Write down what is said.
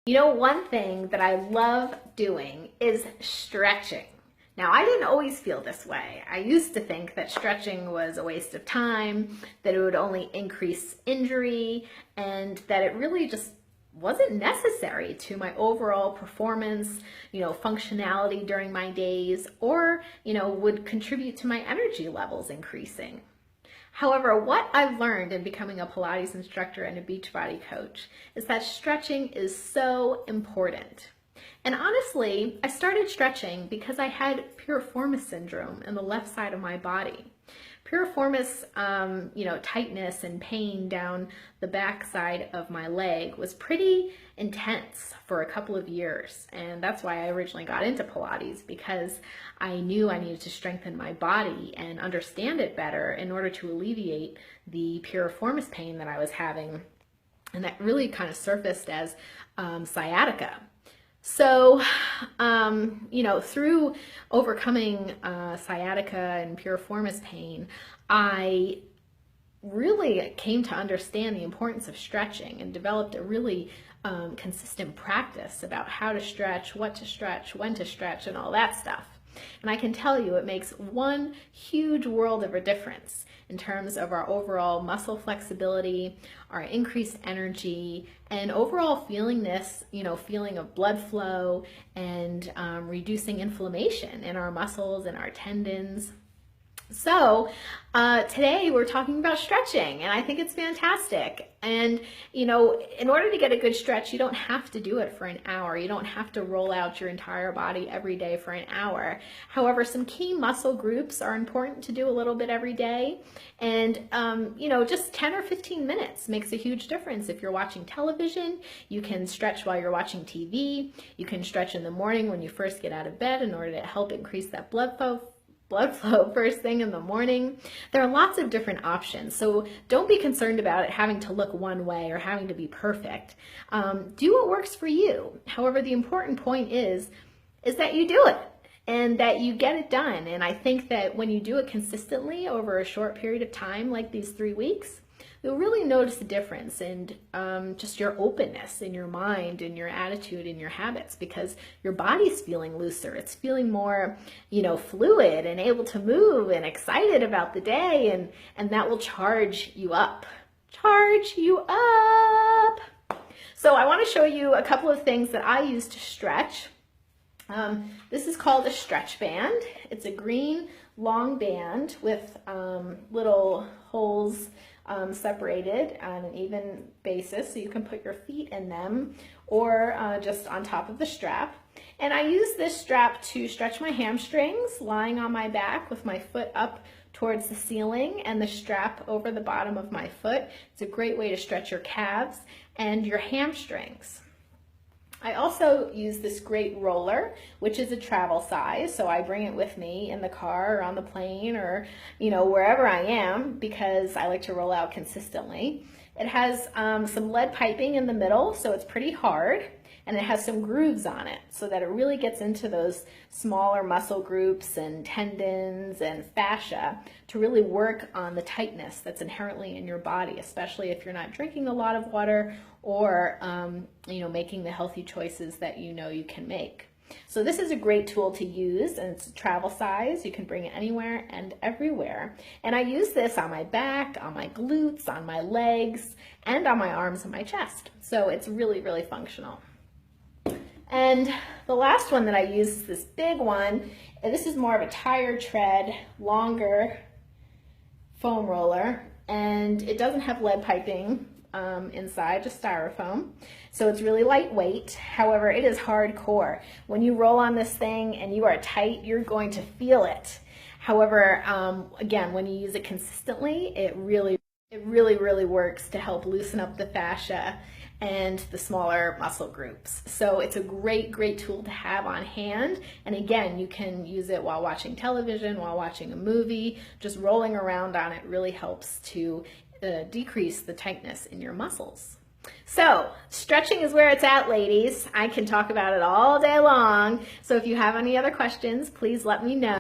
You know, one thing that I love doing is stretching. Now, I didn't always feel this way. I used to think that stretching was a waste of time, that it would only increase injury, and that it really just wasn't necessary to my overall performance, functionality during my days, or, would contribute to my energy levels increasing. However, what I've learned in becoming a Pilates instructor and a Beachbody coach is that stretching is so important. And honestly, I started stretching because I had piriformis syndrome in the left side of my body. Piriformis, tightness and pain down the back side of my leg was pretty intense for a couple of years. And that's why I originally got into Pilates, because I knew I needed to strengthen my body and understand it better in order to alleviate the piriformis pain that I was having. And that really kind of surfaced as sciatica. So, through overcoming sciatica and piriformis pain, I really came to understand the importance of stretching and developed a really consistent practice about how to stretch, what to stretch, when to stretch, and all that stuff. And I can tell you it makes one huge world of a difference in terms of our overall muscle flexibility, our increased energy, and overall feeling of blood flow and reducing inflammation in our muscles and our tendons. So today we're talking about stretching, and I think it's fantastic. And in order to get a good stretch, you don't have to do it for an hour. You don't have to roll out your entire body every day for an hour. However, some key muscle groups are important to do a little bit every day. And just 10 or 15 minutes makes a huge difference. If you're watching television, you can stretch while you're watching TV. You can stretch in the morning when you first get out of bed in order to help increase that blood flow first thing in the morning. There are lots of different options, so don't be concerned about it having to look one way or having to be perfect. Do what works for you. However, the important point is that you do it and that you get it done. And I think that when you do it consistently over a short period of time, like these 3 weeks, you'll really notice the difference in just your openness in your mind and your attitude and your habits, because your body's feeling looser. It's feeling more, fluid and able to move and excited about the day, and that will charge you up. Charge you up! So I want to show you a couple of things that I use to stretch. This is called a stretch band. It's a green long band with little holes separated on an even basis, so you can put your feet in them or just on top of the strap. And I use this strap to stretch my hamstrings lying on my back with my foot up towards the ceiling and the strap over the bottom of my foot. It's a great way to stretch your calves and your hamstrings. I also use this great roller, which is a travel size, so I bring it with me in the car or on the plane or, wherever I am, because I like to roll out consistently. It has some lead piping in the middle, so it's pretty hard, and it has some grooves on it so that it really gets into those smaller muscle groups and tendons and fascia to really work on the tightness that's inherently in your body, especially if you're not drinking a lot of water or making the healthy choices that you can make. So this is a great tool to use, and it's a travel size. You can bring it anywhere and everywhere. And I use this on my back, on my glutes, on my legs, and on my arms and my chest. So it's really, really functional. And the last one that I use is this big one, and this is more of a tire tread, longer foam roller, and it doesn't have lead piping inside, just styrofoam. So it's really lightweight. However, it is hardcore. When you roll on this thing and you are tight, you're going to feel it. However, again, when you use it consistently, it really works to help loosen up the fascia and the smaller muscle groups. So it's a great tool to have on hand. And again, you can use it while watching television, while watching a movie. Just rolling around on it really helps to decrease the tightness in your muscles. So stretching is where it's at, ladies. I can talk about it all day long. So if you have any other questions, please let me know.